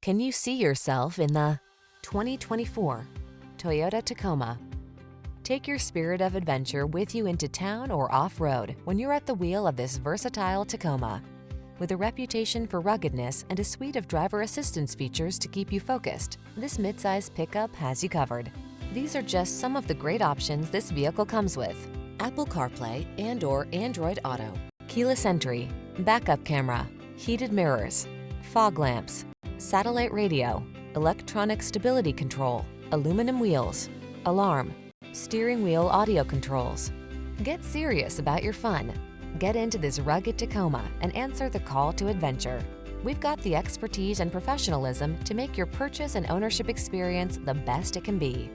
Can you see yourself in the 2024 Toyota Tacoma? Take your spirit of adventure with you into town or off-road when you're at the wheel of this versatile Tacoma. With a reputation for ruggedness and a suite of driver assistance features to keep you focused, this midsize pickup has you covered. These are just some of the great options this vehicle comes with: Apple CarPlay and/or Android Auto, keyless entry, backup camera, heated mirrors, fog lamps, satellite radio, electronic stability control, aluminum wheels, alarm, steering wheel audio controls. Get serious about your fun. Get into this rugged Tacoma and answer the call to adventure. We've got the expertise and professionalism to make your purchase and ownership experience the best it can be.